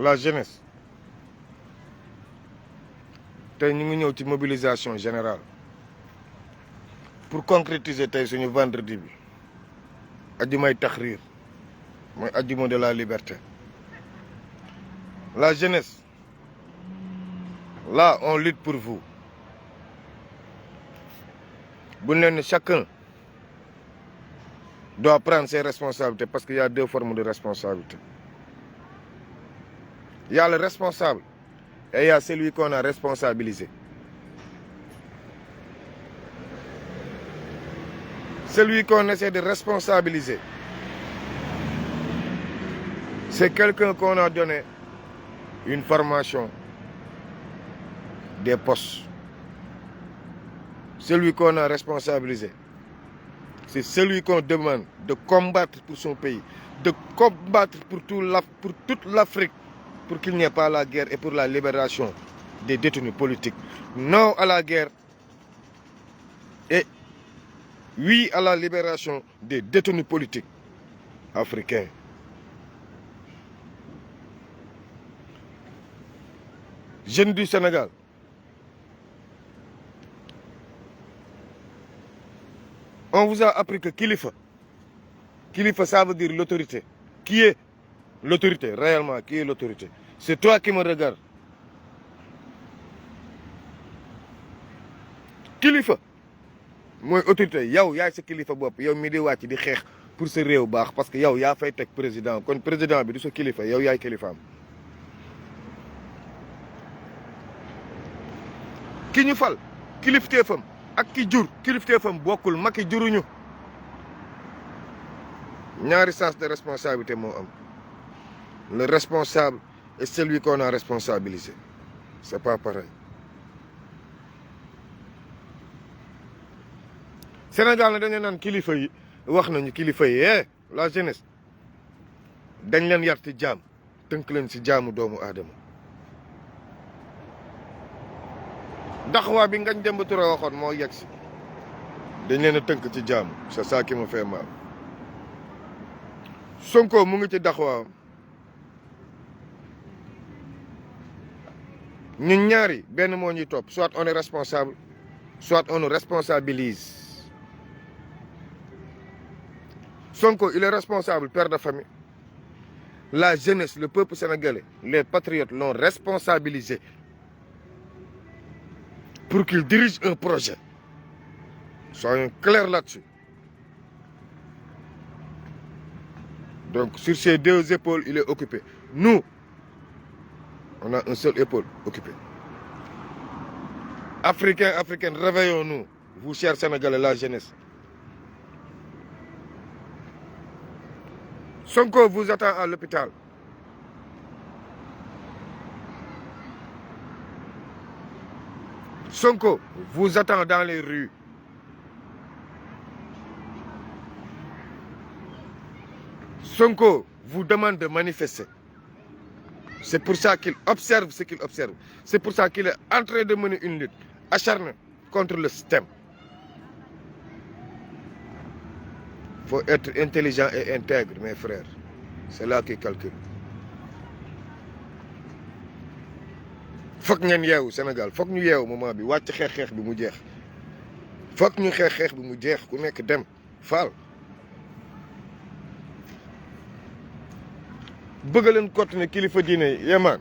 la jeunesse tey ñu ngi ñëw ci mobilisation générale pour concrétiser tey suñu vendredi bi ajjumay Tahrir mooy ajjuma de la liberté. La jeunesse là on lutte pour vous bu ne chacun doit prendre ses responsabilités parce qu'il y a deux formes de responsabilité. Il y a le responsable et il y a celui qu'on a responsabilisé. Celui qu'on essaie de responsabiliser, c'est quelqu'un qu'on a donné une formation, des postes. Celui qu'on a responsabilisé, c'est celui qu'on demande de combattre pour son pays, de combattre pour toute l'Afrique, pour qu'il n'y ait pas la guerre et pour la libération des détenus politiques. Non à la guerre et oui à la libération des détenus politiques africains. Jeunes du Sénégal, on vous a appris que Kilifa, ça veut dire l'autorité. Qui est l'autorité réellement? Qui est l'autorité? C'est toi qui me regardes. Kilifa mooy autorité yow yaay sa kilifa bopp yow mi di wàcc di xeex pour sa réew baax parce que yow yaa fay teg président kon président bi du sa kilifa yow yaay kilifaam. ki ñu fal kilifteefam ak ki jur kilifteefam bokkul Macky juruñu. ñaari sens de responsabilité moo am. Le responsable est celui qu'on a responsabilisé. C'est pas pareil. Sénégal na dañu naan kilifa yi wax nañu kilifa yi la jeunesse dañ leen yar ci jaam tënk leen ci jaamu doomu aadama. daxwaa bi Ngagne Demba Touré waxoon moo yegg si dañ leen a tënk ci jaamu c'est ça qui me fait mal. Sonko mu ngi ci daxwaa ñun ñaari benn moo ñuy topp soit on est responsable soit on nous responsabilise. Sonko il est responsable père de famille. La jeunesse le peuple sénégalais les patriotes l'ont responsabilisé pour qu'il dirige un projet. Soyons clairs là-dessus. Donc sur ces deux épaules il est occupé. Nous on a un seul épaule occupée. Africains, Africaines, réveillons-nous, vous chers Sénégalais, la jeunesse. Sonko vous attend à l'hôpital. Sonko vous attend dans les rues. Sonko vous demande de manifester. C'est pour ça qu'il observe ce qu'il observe. C'est pour ça qu'il est en train de mener une lutte acharnée contre le système. Il faut être intelligent et intègre, mes frères. C'est là qu'il calcule. Foog ngeen yeewu Sénégal foog ñu yeewu moment bi wàcc xeex bi mu jeex. Foog ñu xeex bi mu jeex ku nekk dem faal. bëgg leen continuer kilifa diine yi yemaan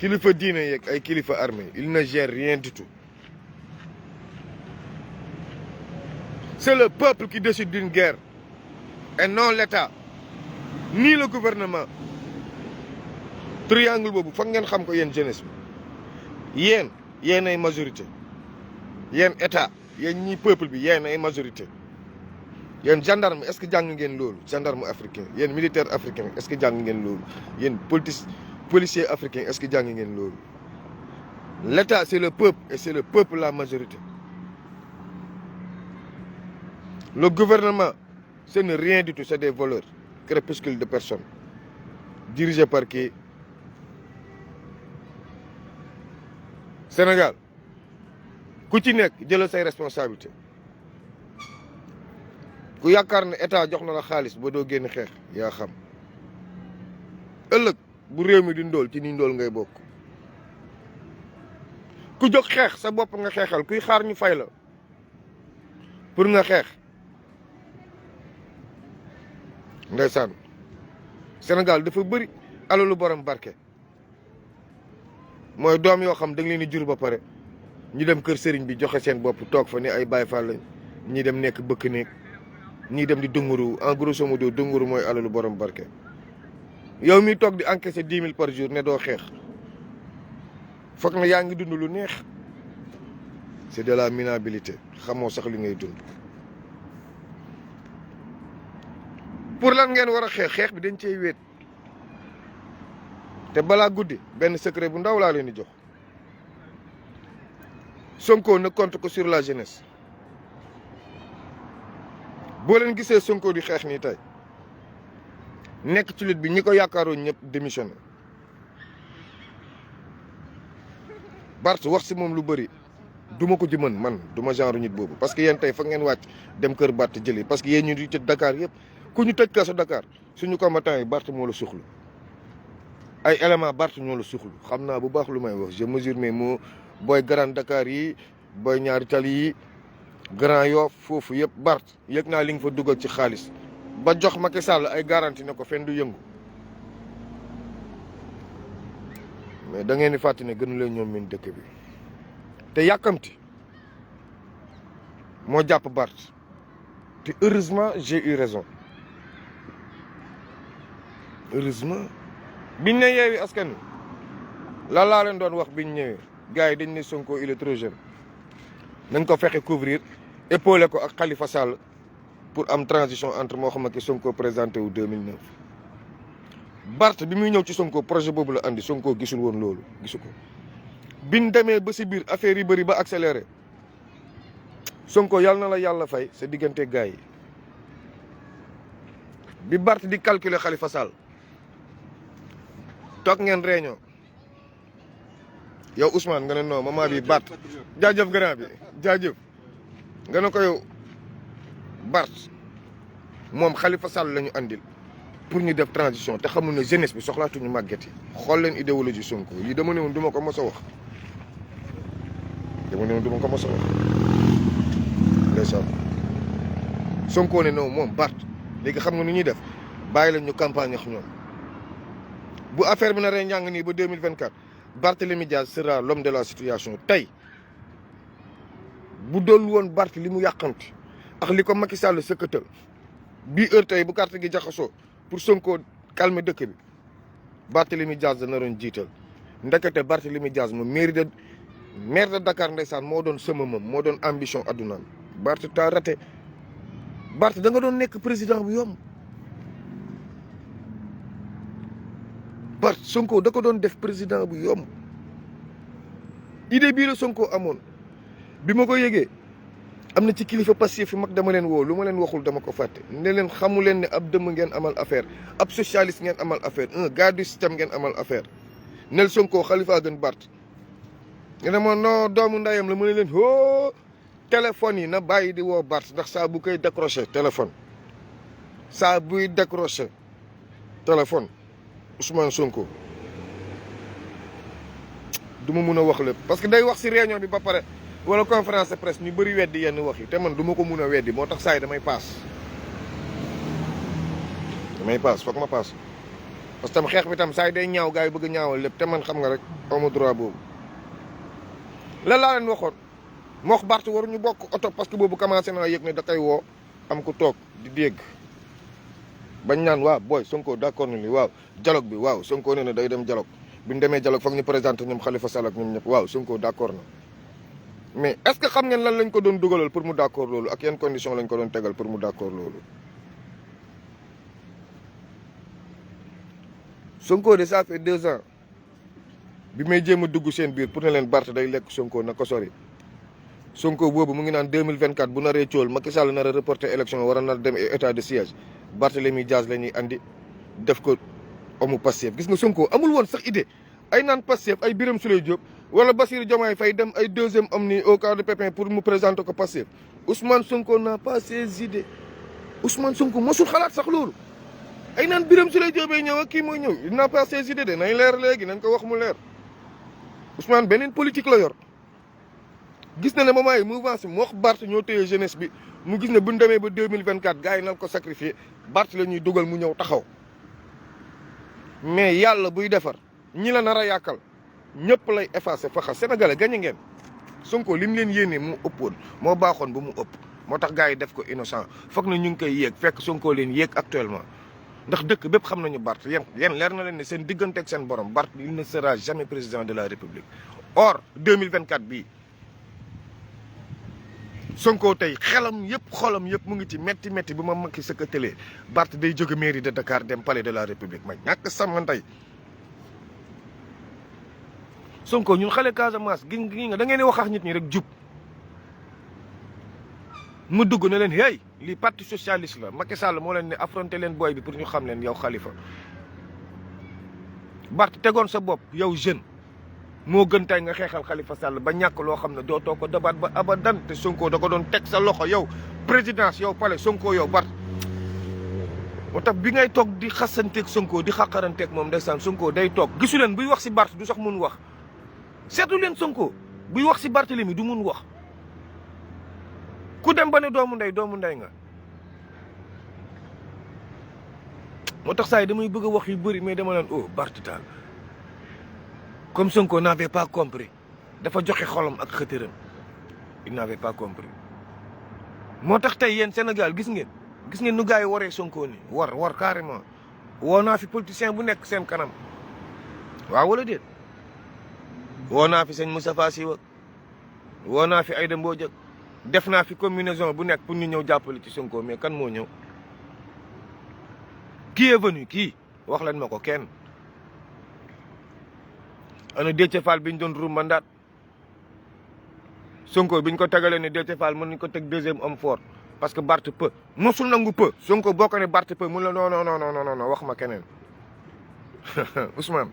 kilifa diine yeeg ay kilifa armée il ne gère rien du tout. C'est le peuple qui décide d'une guerre et non l'État ni le gouvernement. Triangle boobu foog ngeen xam ko yéen jeunesse bi yéen ay majorité yéen état yéen ñi peuple bi yéen ay majorité. yéen gendarme est-ce que jàng ngeen loolu gendarme africain yéen militaire africain est-ce que jàng ngeen loolu yéen policier africain est-ce que jàng ngeen loolu. L'État c'est le peuple et c'est le peuple la majorité. Le gouvernement ce n'est rien du tout c'est des voleurs crépuscule de personnes dirigés par qui? Sénégal ku ci nekk jëlal say responsabilité. ku yaakaar ne état jox na la xaalis ba doo génn xeex yaa xam ëllëg bu réew mi di ndóol ci ni ndóol ngay bokk. ku jóg xeex sa bopp nga xeexal kuy xaar ñu fay la pour nga xeex. ndeysaan Sénégal dafa bëri alalu borom barke mooy doom yoo xam da nga leen di jur ba pare ñu dem kër sëriñ bi joxe seen bopp toog fa ne ay Baay Faal lañ ñii dem nekk bëkk néeg ñii dem di dunguru en grosso modo dunguru mooy alalu borom barke. yow mi toog di encaisser 10 000 par jour ne doo xeex foog na yaa ngi dund lu neex c'est de la minabilité xamoo sax li ngay dund. pour lan ngeen war a xeex bi dañ cey wéet te balaa guddi benn secret bu ndaw laa leen di jox. Sonko ne compte que sur la jeunesse boo leen gisee Sonko di xeex nii tey nekk ci lutte bi ñi ko yaakaaroon ñëpp démissionné. Bart wax si moom lu bëri duma ko ci mën man duma genre nit boobu parce que yéen tey fa ngeen wàcc dem kër Bart jëli parce que yéen ñu di ci Dakar yëpp ku ñu tëj kaso Dakar suñu combattant yi Bart moo la suxlu ay élément Bart ñoo la suxlu xam naa bu baax lu may wax je mesure mes mots. booy Grand Dakar yi booy ñaari tali yi Grand Yoff foofu yëpp Bart yëg naa li nga fa dugal ci xaalis ba jox Macky Sall ay garantie ne ko fenn du yëngu mais da ngeen di fàtte ne gënu leen ñoom min dëkk bi te yàkkamti moo jàpp Bart te heureusement j'ai eu raison heureusement biñ ne Yewwi Askan Wi la laa leen doon wax biñ ñëwee gars yi dañ ne Sonko il est trop jeune nañ ko fexe couvrir épaulé ko ak Khalifa Sall pour am transition entre moo xam ne Sonko présenté wu 2009. Bart bi muy ñëw ci Sonko projet boobu la andi Sonko gisul woon loolu gisu ko biñ demee ba si biir affaire yi bëri ba accéléré Sonko yàlla na la yàlla fay sa diggante gars yi bi Bart di calculer Khalifa Sall toog ngeen réunion. yow Ousmane nga ne non maman bi Bart jaajëf grand bi jaajëf nga ne ko yow Bart moom Khalifa Sall la ñu andil pour ñu def transition te xamul ne jeunesse bi soxlaatuñu màgget yi xool leen idéologie Sonko lii dama ne woon du ma ko mos a wax dama ne woon du ma ko mos a wax ndeysaan Sonko ne non moom Bart léegi xam nga nu ñuy def bàyyi leen ñu campagne ak ñoom bu affaire bi na ree njàng nii ba 2024 Barthélémy Diaz sera l'homme de la situation tey bu doon woon Bart li mu yàqamti ak li ko Macky Sall sëkkatal bii heure tey bu carte gi jaxasoo pour Sonko calmer dëkk bi Barthélémy Diaz da naroon jiital ndekete Barthélémy Diaz moom maire de Dakar ndeysaan moo doon sëmamam moo doon ambition addunaam Bart taa raté Bart da nga doon nekk président bu yomb Bart Sonko da ko doon def président bu yomb idée bii la Sonko amoon bi ma ko yëgee am na ci kilifa Pastef fi mag dama leen woo lu ma leen waxul dama ko fàtte ne leen xamu leen ne ab dëmm ngeen amal affaire ab socialiste ngeen amal affaire un gars du système ngeen amal affaire nel Sonko Khalifa gën Bart nga ne ma non doomu ndayam la mu ne leen hoo téléphone yi na bàyyi di woo Bart ndax saa bu koy décroché téléphone saa buy décroché téléphone Ousmane Sonko du ma mun a wax lépp parce que day wax si réunion bi ba pare wala conférence de presse ñu bëri weddi yenn wax yi te man du ma ko mun a weddi moo tax saa yi damay paas foog ma paas parce que tam xeex bi tam saa yi day ñaaw gars yi bëgg ñaawal lépp te man xam nga rek amu droit boobu. lan laa leen waxoon moo wax Bart waruñu bokk oto parce que boobu commencé naa yëg ne da koy woo am ku toog di dégg bañ naan waaw booy Sonko d'accord na li waaw dialogue bi waaw Sonko nee na day dem dialogue bi ñu demee dialogue foog ñu présenté ñoom Khalifa Sall ak ñoom ñëpp waaw Sonko d'accord na mais est-ce que xam ngeen lan lañ ko doon dugalal pour mu d'accord loolu ak yan condition lañ ko doon tegal pour mu d'accord loolu. Sonko de ça fait 2 ans bi may jéem a dugg seen biir pour ne leen Bart day lekk Sonko na ko sori Sonko boobu mu ngi naan 2024 bu naree cool Macky Sall nar a reporter élection war a nar dem état de siège Barthélémy Diaz la ñuy andi def ko amu Pastef gis nga Sonko amul woon sax idée ay naan Pastef ay Birame Souleye Diop wala Bassirou Diomaye Faye dem ay deuxième homme ni au cas de Pépin pour mu présenter ko Pastef Ousmane Sonko n'a pas ses idées Ousmane Sonko mosul xalaat sax loolu ay naan Birame Souleye Diop bay ñëw ak kii mooy ñëw il n'a pas ses idées de nañ leer léegi nañ ko wax mu leer Ousmane beneen politique la yor gis na ne moment yi mouvance bi moo wax Barth ñoo téye jeunesse bi mu gis ne bu ñu demee ba 2024 gars yi nan ko sacrifier Barth la ñuy dugal mu ñëw taxaw mais yàlla buy defar ñi la nar a yàkkal ñëpp lay effacer faxa sénégalais gañe ngeen Sonko li mu leen yéenee mu ëppoon moo baaxoon ba mu ëpp moo tax gars yi def ko innocent foog na ñu ngi koy yéeg fekk Sonko leen yéeg actuellement ndax dëkk bépp xam nañu Barth yéen leer na leen ne seen diggante ak seen borom Barth il ne sera jamais président de la République or 2024 bii Sonko tey xelam yëpp xolam yëpp mu ngi ci métti métti bu ma makki sëkkatalee Barth day jóge mairie de Dakar dem palais de la République ma ñàkk sama ndey Sonko ñun xale Casamance gi nga da ngeen di wax ak nit ñi rek jub mu dugg ne leen hey lii parti socialiste la Macky Sall moo leen ne affronté leen booy bi pour ñu xam leen yow Khalifa Barth tegoon sa bopp yow jeune moo gën tey nga xeexal Khalifa Sall ba ñàkk loo xam ne dootoo ko dabaat ba abadan te Sonko da ko doon teg sa loxo yow présidence yow palais Sonko yow Barth moo tax bi ngay toog di xasanteeg Sonko di xaqaranteeg moom ndeysaan Sonko day toog gisu leen buy wax si Barth du sax mun wax seetu leen Sonko buy wax si Barthélemy du mun wax ku dem ba ne doomu ndey nga moo tax saa yi damay bëgg a wax yu bëri mais dama naan oh Barth daal comme Sonko n'avait pas compris dafa joxe xolam ak xëtëram il n'avait pas compris moo tax tey yéen Sénégal gis ngeen nu gars yi waree Sonko ni war carrément woo naa fi politicien bu nekk seen kanam waaw wala déet woo naa fi sëñ Moustapha Sy woo naa fi Aïda Mbodj def naa fi combinaison bu nekk pour ñu ñëw jàppale ci Sonko mais kan moo ñëw qui est venu kii wax leen ma ko kenn ana Déthié Fall bi ñu doon rumbandaat Sonko bi ñu ko tegalee ne Déthié Fall mën nañu ko teg deuxième homme fort parce que Barth peu mosul nangu peu Sonko boo ko ne Barth peu mun la non wax ma keneen Ousmane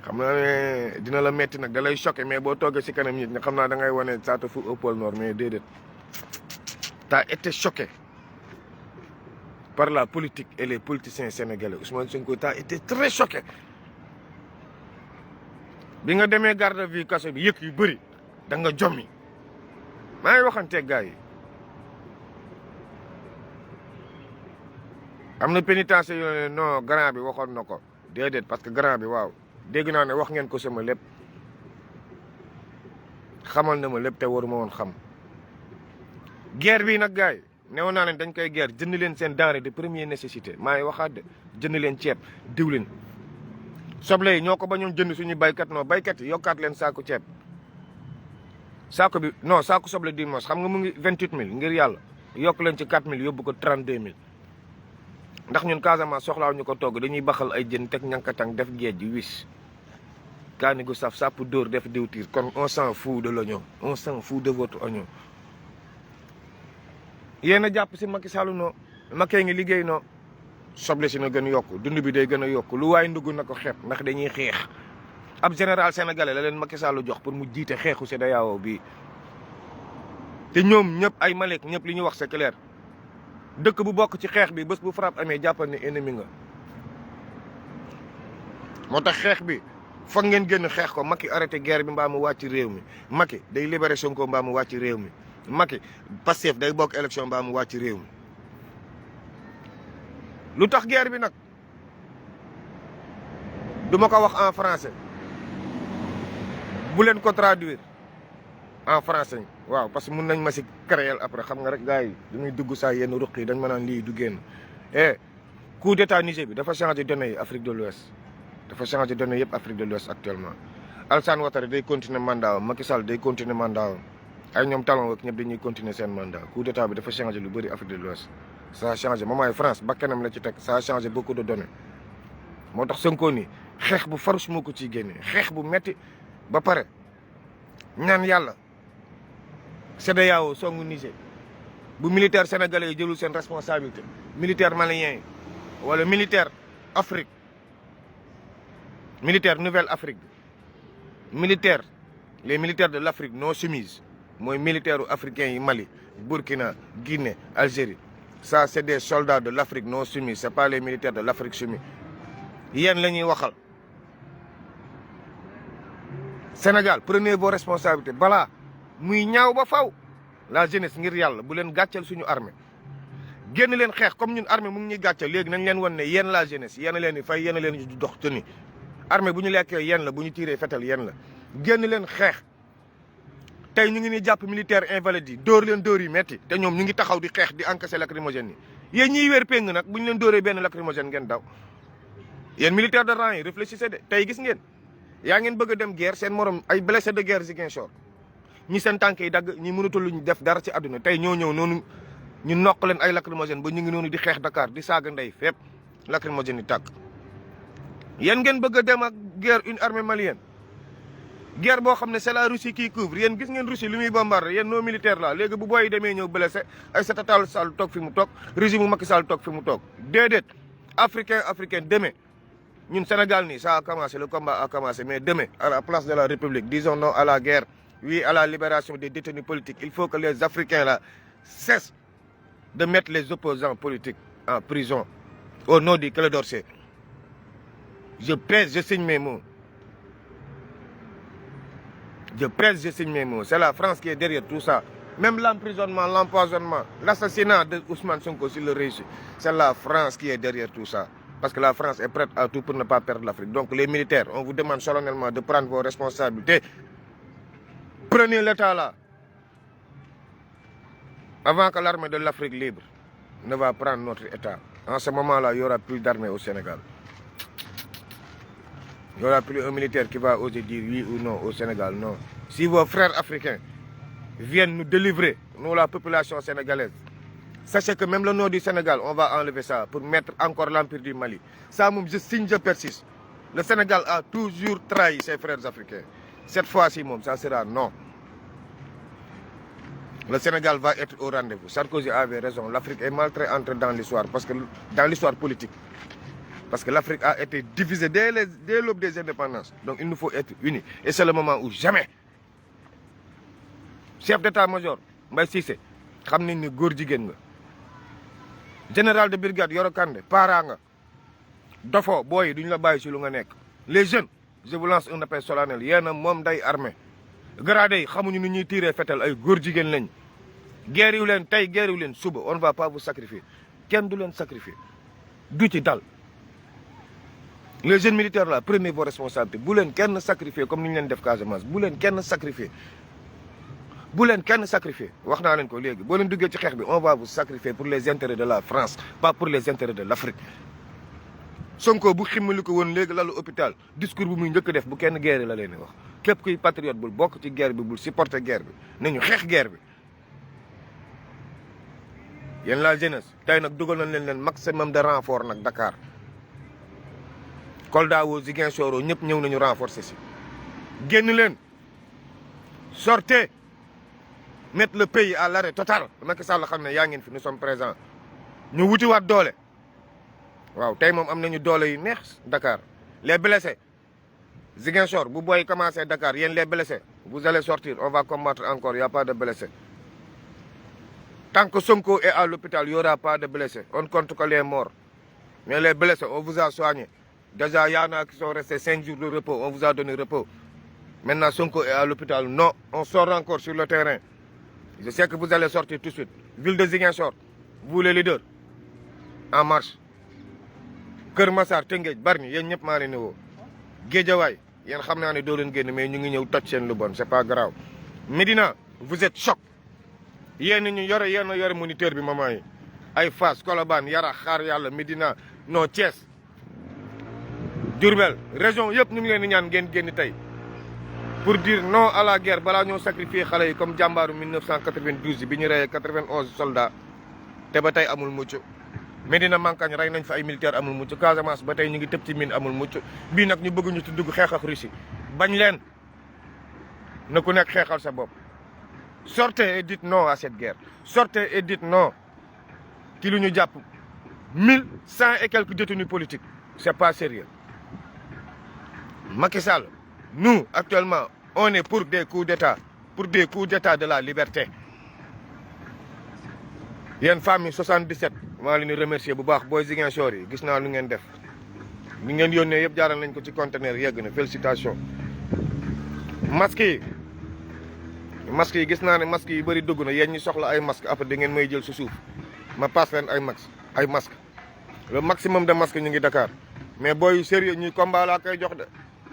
xam naa ne dina la metti nag da lay choqué mais boo toogee si kanam nit ñi xam naa da ngay wane ça te fout au pôle nord mais déedéet t'as été choqué par la politique et les politiciens sénégalais Ousmane Sonko t'as été très choqué bi nga demee garde à vue kaso bi yëg yu bëri da nga jommi maa ngi waxanteeg gars yi am na pénitencier yoo ne non grand bi waxoon na ko déedéet parce que grand bi waaw dégg naa ne wax ngeen ko sama lépp xamal na ma lépp te waruma woon xam guerre bi nag gars yi newoon naa leen dañ koy guerre jënd leen seen denrée de première nécessité maa ngi waxaat de jënd leen ceeb diwlin soble yi ñoo ko bañoon jënd suñu baykat non baykat yi yokkaat leen saako ceeb saako bi non saako soble di mos xam nga mu ngi 28000 ngir yàlla yokk leen ci 4000 yóbbu ko 32000 ndax ñun Casamance soxlaaw ñu ko togg dañuy baxal ay jën teg ñankatang def géej gi wis kaani gu saf sàpp dóor def diwtiir kon on s'en fout de l'oignon on s'en fout de votre oignon yéen a jàpp si Macky Sall noo Macky ngi liggéey noo soble si na gën yokk dund bi day gën a yokk lu waaye ndugg na ko xeeb ndax dañuy xeex ab général sénégalais la leen Macky Sall jox pour mu jiite xeexu CEDEAO bii te ñoom ñëpp ay Malek ñëpp li ñu wax c'est clair dëkk bu bokk ci xeex bi bés bu frappe amee jàppal ne ennemi nga moo tax xeex bi foog ngeen génn xeex ko Macky arrêté guerre bi mbaa mu wàcc réew mi Macky day libéré Sonko mbaa mu wàcc réew mi Macky Pastef day bokk élection mbaa mu wàcc réew mi lu tax guerre bi nag du ma ko wax en français bu leen ko traduire en français waaw parce que mun nañ ma si créer après xam nga rek gars yi dañuy dugg saa yenn ruq yi dañ ma naan lii du génn coup d'état Niger bi dafa changé données yi Afrique de l'Ouest dafa changé données yëpp Afrique de l'Ouest actuellement Alassane Ouattara day continuer mandat am Macky Sall day continuer mandat am ay ñoom talon ak ñëpp dañuy continuer seen mandat coup d'état bi dafa changé lu bëri Afrique de l'Ouest ça a changé moment France ba kanam la ci teg ça a changé beaucoup de données moo tax Sonko ni xeex bu farouche moo ko ciy génne xeex bu metti ba pare ñaan yàlla CEDEAO songu Niger bu militaire sénégalais yi jëlul seen responsabilité militaire malien yi wala militaire Afrique militaire Nouvelle Afrique militaire les militaires de l'Afrique non soumise mooy militaire africain yi Mali Burkina Guinée Algérie ça c'est des soldats de l'Afrique non soumis, c'est pas les militaires de l'Afrique soumis. yéen la ñuy waxal. Sénégal prenez vos responsabilités balaa muy ñaaw ba faw. La jeunesse ngir yàlla bu leen gàcceel suñu armée génn leen xeex comme ñun armée mu ngi ñuy gàcceel léegi nañ leen wan ne yéen la jeunesse yéen a leen di fay yéen a leen di dox tëni armée bu ñu lekkee yéen la bu ñu tiiree fetal yéen la génn leen xeex. tey ñu ngi ni jàpp militaire invalide yi dóor leen dóor yi metti te ñoom ñu ngi taxaw di xeex di encaissé lacrymogène yi yéen ñiy wér péng nag bu ñu leen dóoree benn lacrymogène ngeen daw. yéen militaire de rang yi réfléchissez de tey gis ngeen yaa ngeen bëgg a dem guerre seen morom ay blessé de guerre Ziguinchor ñi seen tànk yi dagg ñi mënatul luñ def dara ci àdduna tey ñoo ñëw noonu ñu nokk leen ay lacrymogène ba ñu ngi noonu di xeex Dakar di saaga ndey fépp lacrymogène yi tàkk. yéen ngeen bëgg a dem ak guerre une armée malienne guerre boo xam ne c'est la Russie qui couvre yéen gis ngeen Russie li muy bombardé yéen nos militaires là léegi bu booy yi demee ñëw blessé Aïssata Tall Sall toog fi mu toog régime Macky Sall toog fi mu toog déedéet africain demain ñun Sénégal nii ça a commencé le combat a commencé mais demain à la place de la République disons non à la guerre oui à la libération des détenus politiques il faut que les Africains là cessent de mettre les opposants politiques en prison au nom du Quai d'Orsay. Je presse, je signe mes mots. Je presse, je signe mes mots. C'est la France qui est derrière tout ça. Même l'emprisonnement, l'empoisonnement, l'assassinat de Ousmane Sonko s'il le réussit. C'est la France qui est derrière tout ça. Parce que la France est prête à tout pour ne pas perdre l'Afrique. Donc les militaires, on vous demande solennellement de prendre vos responsabilités. Prenez l'État là. Avant que l'armée de l'Afrique libre ne va prendre notre État. En ce moment-là, il n'y aura plus d'armée au Sénégal. Il n'y aura plus un militaire qui va oser dire oui ou non au Sénégal, non. Si vos frères africains viennent nous délivrer, nous la population sénégalaise, sachez que même le nord du Sénégal, on va enlever ça pour mettre encore l'empire du Mali. Ça, je signe, je persiste. Le Sénégal a toujours trahi ses frères africains. Cette fois-ci, ça sera non. Le Sénégal va être au rendez-vous. Sarkozy avait raison. L'Afrique est mal très entrée dans l'histoire, parce que dans l'histoire politique. Parce que l'Afrique a été divisée dès l'aube des indépendances. Donc il nous faut être unis. Et c'est le moment où jamais. Chef d'état-major, Mbaye Cissé, xam nañ ni góor jigéen nga. Général de brigade Yoro Kandé, parent nga. Dofo, booy duñ la bàyyi si lu nga nekk. Les jeunes, je vous lance un appel solennel. Yéen a moom day armée. Gradé yi xamuñu ni ñuy tiiree fetal ay góor jigéen lañ. Guerre yu leen tey guerre yu leen suba on ne va pas vous sacrifier. Kenn du leen sacrifier. Du ci dal. Les jeunes militaires là, prenez vos responsabilités. Bu leen kenn sacrifier comme ni ñu leen def Casamance. Bu leen kenn sacrifier. Bu leen kenn sacrifier. Wax naa leen ko léegi. Boo leen duggee ci xeex bi, on va vous sacrifier pour les intérêts de la France, pas pour les intérêts de l'Afrique. Sonko bu ximmali ko woon léegi lalu hôpital discours bu muy njëkk def bu kenn guerre la leen wax. Képp kuy patriote bul bokk ci guerre bi bul supporter guerre bi. Nañu xeex guerre bi. Yéen la jeunesse tey nag dugal nañ leen maximum de renfort nag Dakar. Kolda woo Ziguinchor ñëpp ñëw nañu renforcer si. Génn leen. Sortez. Mettre le pays à l'arrêt total. Macky Sall xam ne yaa ngeen fi nous sommes présents. ñu wutiwaat doole. waaw tey moom am nañu doole yu neex Dakar. Les blessés. Ziguinchor bu booy commencé Dakar yéen les blessés. Vous allez sortir on va combattre encore il y a pas de blessés. Tant que Sonko est à l'hôpital il y aura pas de blessés. On compte que les morts. Mais les blessés on vous a soigné. Déjà il y en a qui sont restés 5 jours de repos on vous a donné repos. Maintenant Sonko est à l'hôpital non on sort encore sur le terrain. Je sais que vous allez sortir tout de suite. Ville de Ziguinchor, vous les leaders, en marche. Kër Massar, Tëngéej, Bargny, yéen ñëpp maa leen di woo. Guédiawaye, yéen xam naa ne doo leen génn mais ñu ngi ñëw toj seen lu bon, c'est pas grave. Médina, vous êtes choc. Yéen ñu yore moniteur bi maman yi. Ay Fass, Colobane, Yara, Xaar Yàlla, Médina, non Thiès. Diourbel, région yëpp ñu ngi leen di ñaan ngeen génn tey. Pour dire non à la guerre balaa ñoo sacrifier xale yi comme jàmbaaru 1992 bi ñu reyee 91 soldats te ba tey amul mucc Medina Mankagne rey nañ fa ay militaires amul mucc Casamance ba tey ñu ngi tëb ci mine amul mucc bii nag ñu bëgg ñu ci dugg xeex ak Russie bañ leen na ku nekk xeexal sa bopp. Sortez et dites non à cette guerre sortez et dites non ci lu ñu jàpp 1100 et quelques détenus politiques c'est pas sérieux Macky Sall. Nous, actuellement, on est pour des coups d'État de la liberté. yéen femmes yi 77 maa leen di remercier bu baax booy Ziguinchor yi gis naa lu ngeen def li ngeen yónnee yëpp jaaral nañ ko ci conteneur yegg na félicitation. masque yi gis naa ne masque yi bëri dugg na yéen ñi soxla ay masque après da ngeen may jël su suuf ma passe leen ay masque le maximum de masque ñu ngi Dakar mais booy sérieux ñuy combat laa koy jox de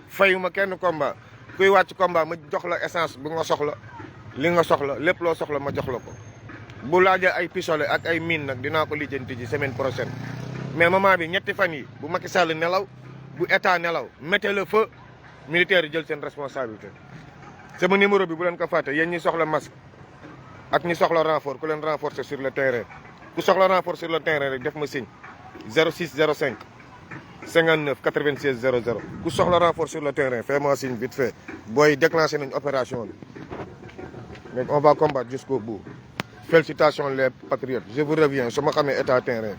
fayuma kenn combat kuy wàcc combat ma jox la essence bu nga soxla li nga soxla lépp loo soxla ma jox la ko. bu laajee ay pistolet ak ay mine nag dinaa ko lijjanti ji semaine prochaine mais moment bi ñetti fan yi bu Macky Sall nelaw bu état nelaw mettez le feu militaire yi jël seen responsabilité. sama numéro bi bu leen ko fàtte yéen ñi soxla masque ak ñi soxla renfort ku leen renforcer sur le terrain ku soxla renfort sur le terrain rek def ma signe 0605 59 96 00 ku soxla renfort sur le terrain fais-moi signe vite fait booy déclenché nañ opération bi donc on va combattre jusqu'au bout. Félicitations les patriotes je vous reviens su ma xamee état terrain.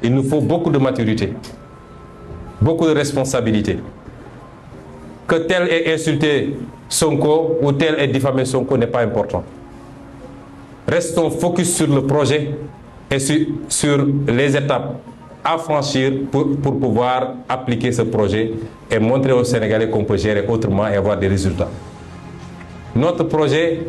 Il nous faut beaucoup de maturité, beaucoup de responsabilité. Que tel ait insulté Sonko ou tel ait diffamé Sonko n'est pas important. Restons focus sur le projet et sur les étapes à franchir pour pouvoir appliquer ce projet et montrer aux Sénégalais qu'on peut gérer autrement et avoir des résultats. Notre projet